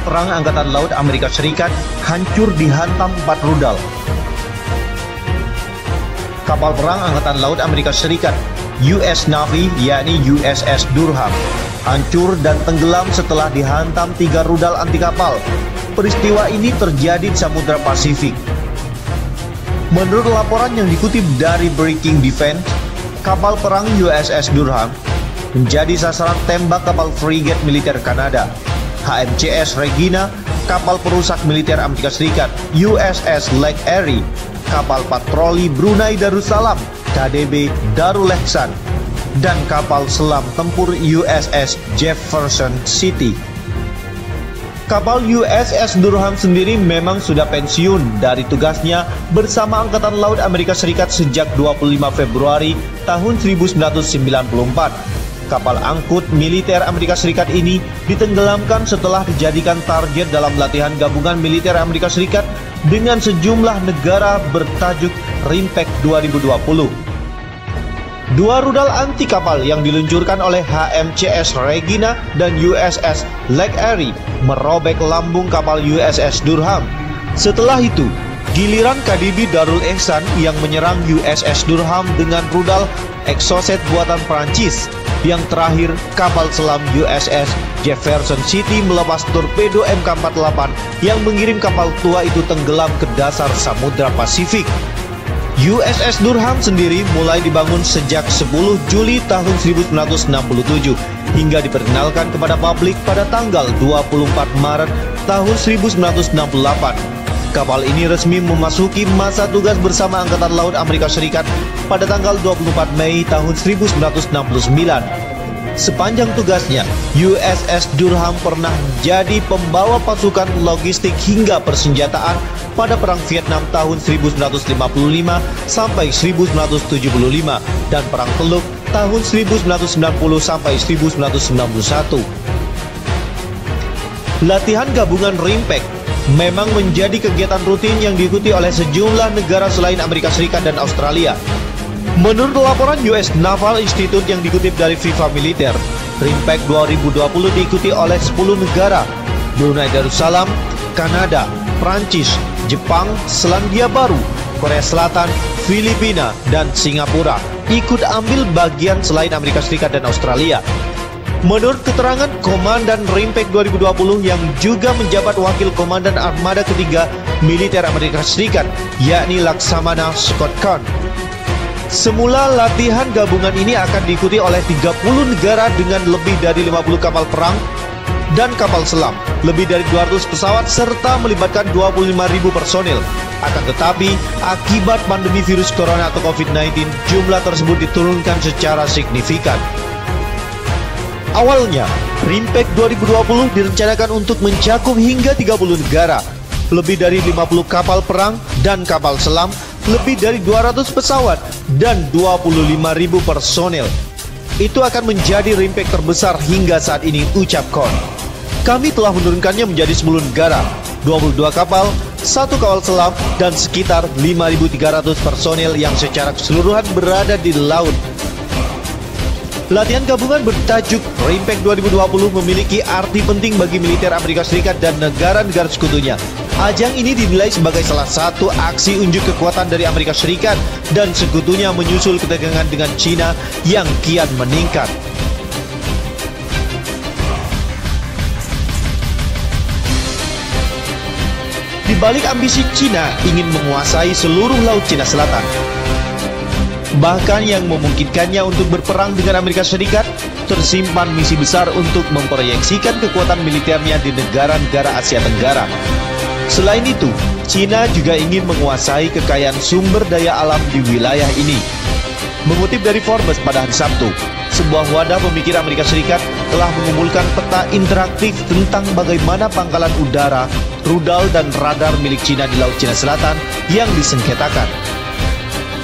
perang Angkatan Laut Amerika Serikat hancur dihantam 4 rudal. Kapal perang Angkatan Laut Amerika Serikat US Navy yakni USS Durham hancur dan tenggelam setelah dihantam 3 rudal anti kapal. Peristiwa ini terjadi di Samudra Pasifik. Menurut laporan yang dikutip dari Breaking Defense, kapal perang USS Durham menjadi sasaran tembak kapal frigat militer Kanada, HMCS Regina, kapal perusak militer Amerika Serikat, USS Lake Erie, kapal patroli Brunei Darussalam, KDB Darul Ehsan, dan kapal selam tempur USS Jefferson City. Kapal USS Durham sendiri memang sudah pensiun dari tugasnya bersama Angkatan Laut Amerika Serikat sejak 25 Februari tahun 1994. Kapal angkut militer Amerika Serikat ini ditenggelamkan setelah dijadikan target dalam latihan gabungan militer Amerika Serikat dengan sejumlah negara bertajuk RIMPAC 2020. 2 rudal anti kapal yang diluncurkan oleh HMCS Regina dan USS Lake Erie merobek lambung kapal USS Durham. Setelah itu, giliran KDB Darul Ehsan yang menyerang USS Durham dengan rudal Exocet buatan Prancis. Yang terakhir, kapal selam USS Jefferson City melepas torpedo MK48 yang mengirim kapal tua itu tenggelam ke dasar Samudra Pasifik. USS Durham sendiri mulai dibangun sejak 10 Juli tahun 1967 hingga diperkenalkan kepada publik pada tanggal 24 Maret tahun 1968. Kapal ini resmi memasuki masa tugas bersama Angkatan Laut Amerika Serikat pada tanggal 24 Mei tahun 1969. Sepanjang tugasnya, USS Durham pernah menjadi pembawa pasukan logistik hingga persenjataan pada Perang Vietnam tahun 1955 sampai 1975 dan Perang Teluk tahun 1990 sampai 1991. Latihan gabungan RIMPAC memang menjadi kegiatan rutin yang diikuti oleh sejumlah negara selain Amerika Serikat dan Australia. Menurut laporan US Naval Institute yang dikutip dari FIFA Militer, RIMPAC 2020 diikuti oleh 10 negara: Brunei Darussalam, Kanada, Prancis, Jepang, Selandia Baru, Korea Selatan, Filipina, dan Singapura ikut ambil bagian selain Amerika Serikat dan Australia. Menurut keterangan Komandan RIMPAC 2020 yang juga menjabat Wakil Komandan Armada Ketiga Militer Amerika Serikat, yakni Laksamana Scott Kahn, semula latihan gabungan ini akan diikuti oleh 30 negara dengan lebih dari 50 kapal perang dan kapal selam, lebih dari 200 pesawat serta melibatkan 25.000 personil. Akan tetapi, akibat pandemi virus corona atau COVID-19, jumlah tersebut diturunkan secara signifikan. Awalnya, RIMPAC 2020 direncanakan untuk mencakup hingga 30 negara, lebih dari 50 kapal perang dan kapal selam, lebih dari 200 pesawat, dan 25.000 personel. Itu akan menjadi RIMPAC terbesar hingga saat ini, ucap Kahn. Kami telah menurunkannya menjadi 10 negara, 22 kapal, 1 kapal selam, dan sekitar 5.300 personel yang secara keseluruhan berada di laut. Latihan gabungan bertajuk RIMPAC 2020 memiliki arti penting bagi militer Amerika Serikat dan negara-negara sekutunya. Ajang ini dinilai sebagai salah satu aksi unjuk kekuatan dari Amerika Serikat dan sekutunya menyusul ketegangan dengan China yang kian meningkat. Di balik ambisi China ingin menguasai seluruh laut Cina Selatan, bahkan yang memungkinkannya untuk berperang dengan Amerika Serikat, tersimpan misi besar untuk memproyeksikan kekuatan militernya di negara-negara Asia Tenggara. Selain itu, China juga ingin menguasai kekayaan sumber daya alam di wilayah ini. Mengutip dari Forbes pada hari Sabtu, sebuah wadah pemikir Amerika Serikat telah mengumpulkan peta interaktif tentang bagaimana pangkalan udara, rudal, dan radar milik China di Laut Cina Selatan yang disengketakan.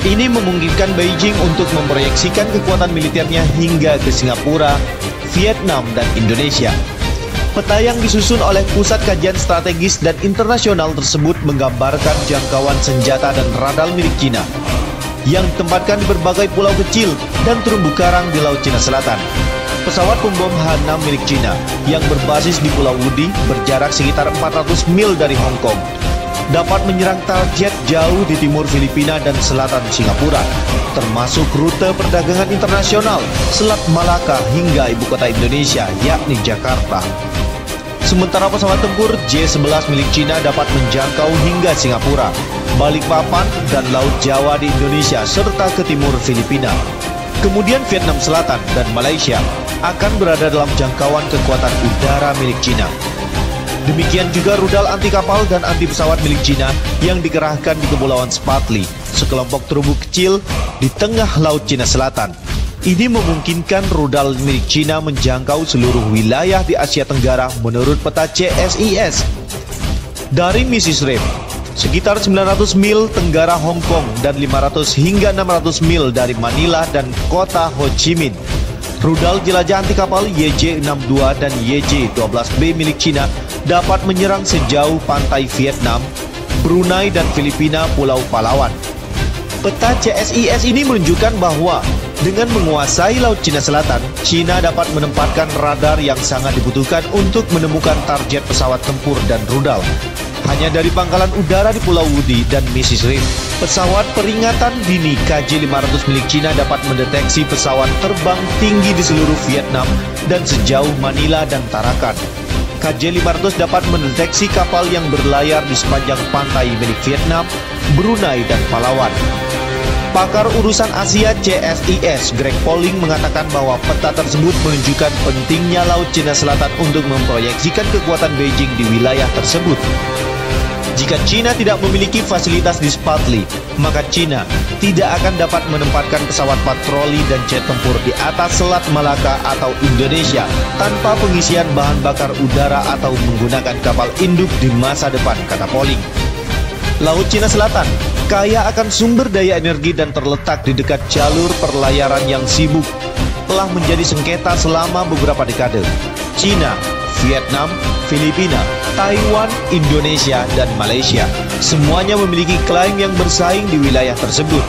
Ini memungkinkan Beijing untuk memproyeksikan kekuatan militernya hingga ke Singapura, Vietnam, dan Indonesia. Peta yang disusun oleh Pusat Kajian Strategis dan Internasional tersebut menggambarkan jangkauan senjata dan radar milik China yang ditempatkan di berbagai pulau kecil dan terumbu karang di Laut Cina Selatan. Pesawat pembom H-6 milik Cina yang berbasis di Pulau Wudi berjarak sekitar 400 mil dari Hong Kong dapat menyerang target jauh di timur Filipina dan selatan Singapura, termasuk rute perdagangan internasional Selat Malaka hingga ibu kota Indonesia, yakni Jakarta. Sementara pesawat tempur J-11 milik Cina dapat menjangkau hingga Singapura, Balikpapan, dan Laut Jawa di Indonesia serta ke timur Filipina. Kemudian Vietnam Selatan dan Malaysia akan berada dalam jangkauan kekuatan udara milik Cina. Demikian juga rudal anti kapal dan anti pesawat milik Cina yang dikerahkan di Kepulauan Spratly, sekelompok terumbu kecil di tengah Laut Cina Selatan. Ini memungkinkan rudal milik Cina menjangkau seluruh wilayah di Asia Tenggara menurut peta CSIS. Dari misi SRIP, sekitar 900 mil tenggara Hong Kong dan 500 hingga 600 mil dari Manila dan kota Ho Chi Minh, rudal jelajah anti kapal YJ-62 dan YJ-12B milik Cina dapat menyerang sejauh pantai Vietnam, Brunei dan Filipina, Pulau Palawan. Peta CSIS ini menunjukkan bahwa dengan menguasai Laut Cina Selatan, Cina dapat menempatkan radar yang sangat dibutuhkan untuk menemukan target pesawat tempur dan rudal. Hanya dari pangkalan udara di Pulau Wudi dan misi SRIP, pesawat peringatan dini KJ-500 milik Cina dapat mendeteksi pesawat terbang tinggi di seluruh Vietnam dan sejauh Manila dan Tarakan. KJ-500 dapat mendeteksi kapal yang berlayar di sepanjang pantai milik Vietnam, Brunei, dan Palawan. Pakar urusan Asia CSIS Greg Polling mengatakan bahwa peta tersebut menunjukkan pentingnya Laut Cina Selatan untuk memproyeksikan kekuatan Beijing di wilayah tersebut. Jika Cina tidak memiliki fasilitas di Spratly, maka Cina tidak akan dapat menempatkan pesawat patroli dan jet tempur di atas Selat Malaka atau Indonesia tanpa pengisian bahan bakar udara atau menggunakan kapal induk di masa depan, kata Polling. Laut Cina Selatan kaya akan sumber daya energi dan terletak di dekat jalur perlayaran yang sibuk, telah menjadi sengketa selama beberapa dekade. Cina, Vietnam, Filipina, Taiwan, Indonesia, dan Malaysia semuanya memiliki klaim yang bersaing di wilayah tersebut.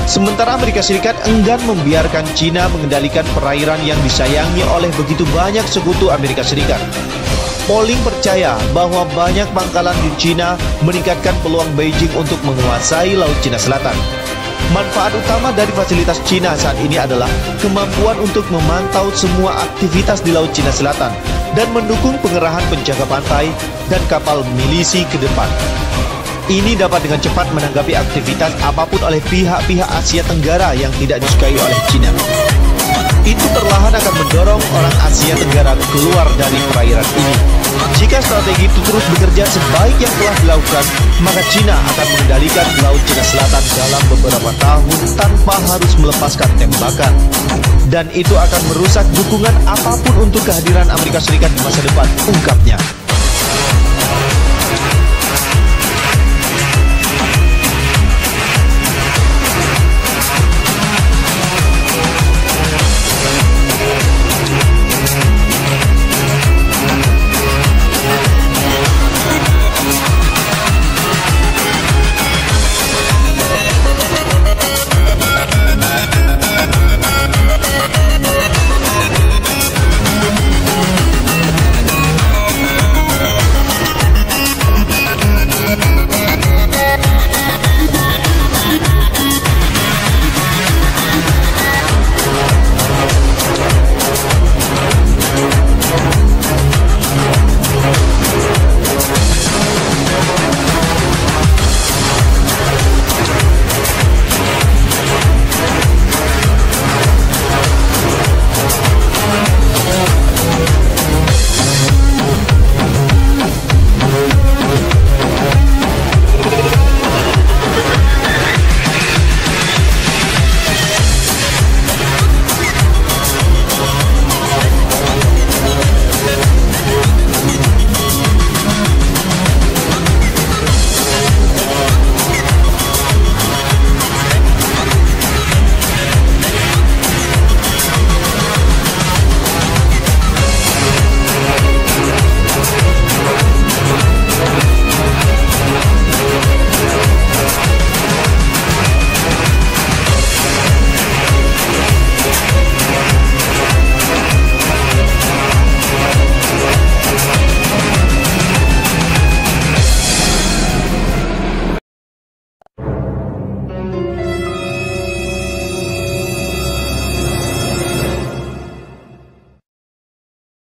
Sementara Amerika Serikat enggan membiarkan Cina mengendalikan perairan yang disayangi oleh begitu banyak sekutu Amerika Serikat. Polling percaya bahwa banyak pangkalan di Cina meningkatkan peluang Beijing untuk menguasai Laut Cina Selatan. Manfaat utama dari fasilitas Cina saat ini adalah kemampuan untuk memantau semua aktivitas di Laut Cina Selatan dan mendukung pengerahan penjaga pantai dan kapal milisi ke depan. Ini dapat dengan cepat menanggapi aktivitas apapun oleh pihak-pihak Asia Tenggara yang tidak disukai oleh Cina. Itu perlahan akan mendorong orang Asia Tenggara keluar dari perairan ini. Jika strategi itu terus bekerja sebaik yang telah dilakukan, maka Cina akan mengendalikan Laut Cina Selatan dalam beberapa tahun tanpa harus melepaskan tembakan. Dan itu akan merusak dukungan apapun untuk kehadiran Amerika Serikat di masa depan, ungkapnya.